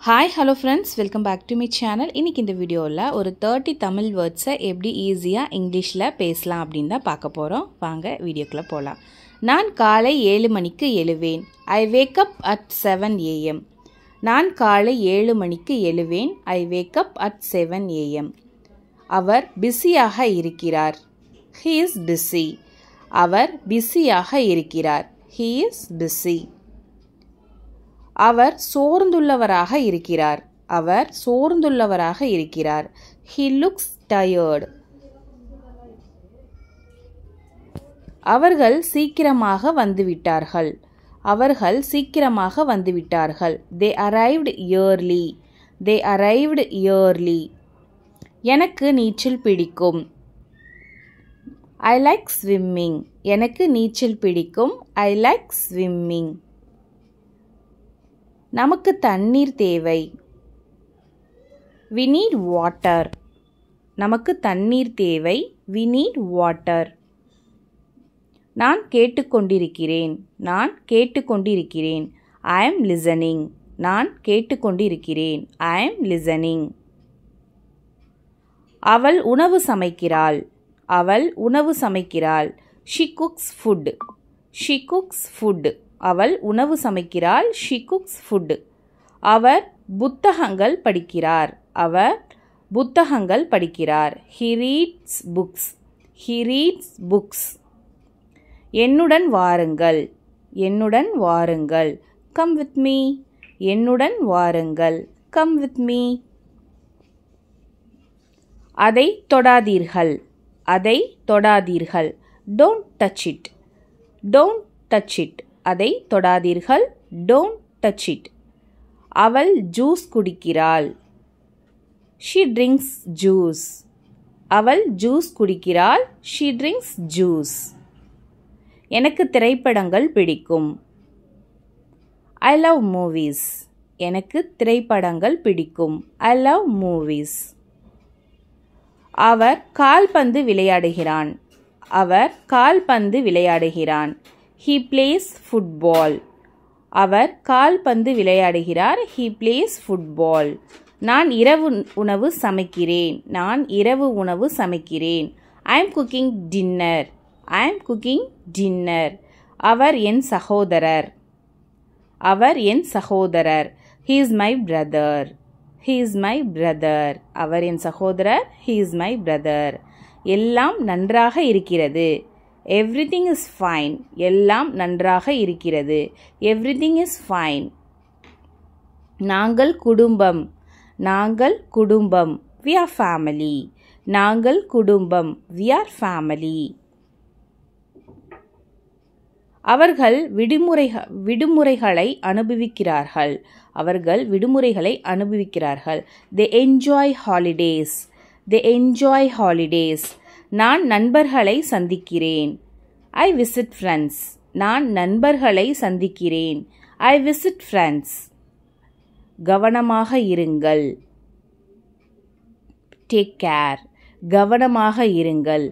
Hi hello friends, welcome back to my channel. இன்றைக்கி இந்த வீடியோவில் ஒரு 30 தமிழ் வேர்ட்ஸை எப்படி ஈஸியாக இங்கிலீஷில் பேசலாம் அப்படின்னு தான் பார்க்க போகிறோம். வாங்க வீடியோக்குள்ளே போகலாம். நான் காலை 7 மணிக்கு எழுவேன். I wake up at 7 AM. நான் காலை 7 மணிக்கு எழுவேன். I wake up at 7 AM. அவர் பிஸியாக இருக்கிறார். He is busy. அவர் பிஸியாக இருக்கிறார். He is busy. அவர் சோர்ந்துள்ளவராக இருக்கிறார். அவர் சோர்ந்துள்ளவராக இருக்கிறார். He looks tired. அவர்கள் சீக்கிரமாக வந்துவிட்டார்கள். அவர்கள் சீக்கிரமாக வந்துவிட்டார்கள். They arrived early. They arrived early. எனக்கு நீச்சல் பிடிக்கும். I like swimming. எனக்கு நீச்சல் பிடிக்கும். I like swimming. நமக்கு தண்ணீர் தேவை. We need water. நமக்கு தண்ணீர் தேவை. We need water. நான் கேட்டுக்கொண்டிருக்கிறேன். நான் கேட்டுக்கொண்டிருக்கிறேன். I am listening. நான் கேட்டுக்கொண்டிருக்கிறேன். I am listening. அவள் உணவு சமைக்கிறாள். அவள் உணவு சமைக்கிறாள். She cooks food. She cooks food. அவள் உணவு சமைக்கிறாள். She cooks food. அவர் புத்தகங்கள் படிக்கிறார். அவர் புத்தகங்கள் படிக்கிறார். He reads books. He reads books. என்னுடன் வாருங்கள். என்னுடன் வாருங்கள். Come with me. என்னுடன் வாருங்கள். Come with me. அதை தொடாதீர்கள். அதை தொடாதீர்கள். Don't touch it. Don't touch it. அதை தொடாதீர்கள். Don't touch it. அவள் ஜூஸ் குடிக்கிறாள். She drinks juice. அவள் ஜூஸ் குடிக்கிறாள். She drinks juice. எனக்கு திரைப்படங்கள் பிடிக்கும். I love movies. எனக்கு திரைப்படங்கள் பிடிக்கும். I love movies. அவர் கால்பந்து விளையாடுகிறான். அவர் கால்பந்து விளையாடுகிறான். He plays football. அவர் கால்பந்து விளையாடுகிறார். He plays football. நான் இரவு உணவு சமைக்கிறேன். நான் இரவு உணவு சமைக்கிறேன். I am cooking dinner. I am cooking dinner. அவர் என் சகோதரர். அவர் என் சகோதரர். He is my brother. He is my brother. அவர் என் சகோதரர். He is my brother. எல்லாம் நன்றாக இருக்கிறது. Everything is fine. எல்லாம் நன்றாக இருக்கிறது. Everything is fine. நாங்கள் குடும்பம். நாங்கள் குடும்பம். We are family. நாங்கள் குடும்பம். We are family. அவர்கள் விடுமுறைகளை அனுபவிக்கிறார்கள். அவர்கள் விடுமுறைகளை அனுபவிக்கிறார்கள். They enjoy holidays. They enjoy holidays. நான் நண்பர்களை சந்திக்கிறேன். I visit friends. நான் நண்பர்களை சந்திக்கிறேன். I visit friends. கவனமாக இருங்கள். Take care. கவனமாக இருங்கள்.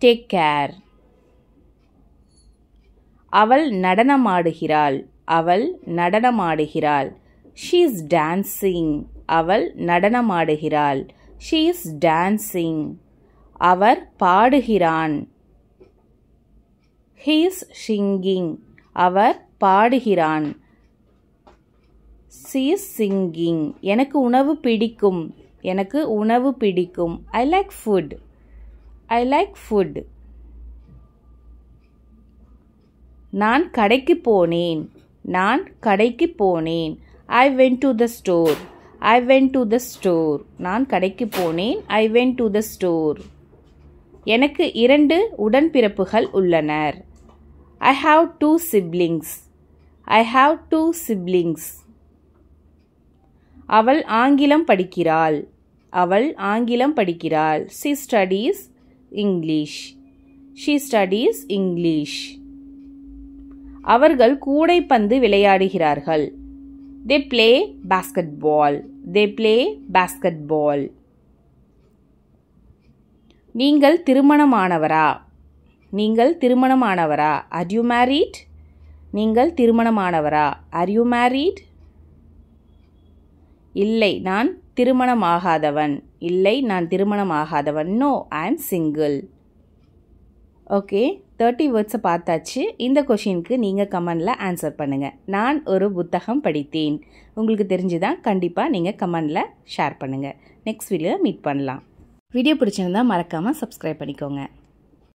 Take care. அவள் நடனமாடுகிறாள். அவள் நடனமாடுகிறாள். She is dancing. அவள் நடனமாடுகிறாள். She is dancing. Our பாடுகிறான். He is singing. Our பாடுகிறான். She is singing. எனக்கு உணவு பிடிக்கும். எனக்கு உணவு பிடிக்கும். I like food. I like food. நான் கடைக்கு போனேன். நான் கடைக்கு போனேன். I went to the store. I went to the store. நான் கடைக்கு போனேன். I went to the store. எனக்கு 2 உடன்பிறப்புகள் உள்ளனர். I have 2 siblings. I have 2 siblings. அவள் ஆங்கிலம் படிக்கிறாள். அவள் ஆங்கிலம் படிக்கிறாள். She studies English. She studies English. அவர்கள் கூடைப்பந்து விளையாடுகிறார்கள். They play basketball. They play basketball. நீங்கள் திருமணமானவரா? நீங்கள் திருமணமானவரா? Are you married? நீங்கள் திருமணமானவரா? Are you married? இல்லை நான் திருமணம் ஆகாதவன். இல்லை நான் திருமணம் ஆகாதவன். No I am single. Okay, 30 வேர்ட்ஸை பார்த்தாச்சு. இந்த கொஷினுக்கு நீங்கள் கமெண்டில் ஆன்சர் பண்ணுங்கள். நான் ஒரு புத்தகம் படித்தேன். உங்களுக்கு தெரிஞ்சுதான் கண்டிப்பாக நீங்கள் கமெண்டில் ஷேர் பண்ணுங்கள். நெக்ஸ்ட் வீடியோவில் மீட் பண்ணலாம். வீடியோ பிடிச்சிருந்தா மறக்காமல் சப்ஸ்கிரைப் பண்ணிக்கோங்க.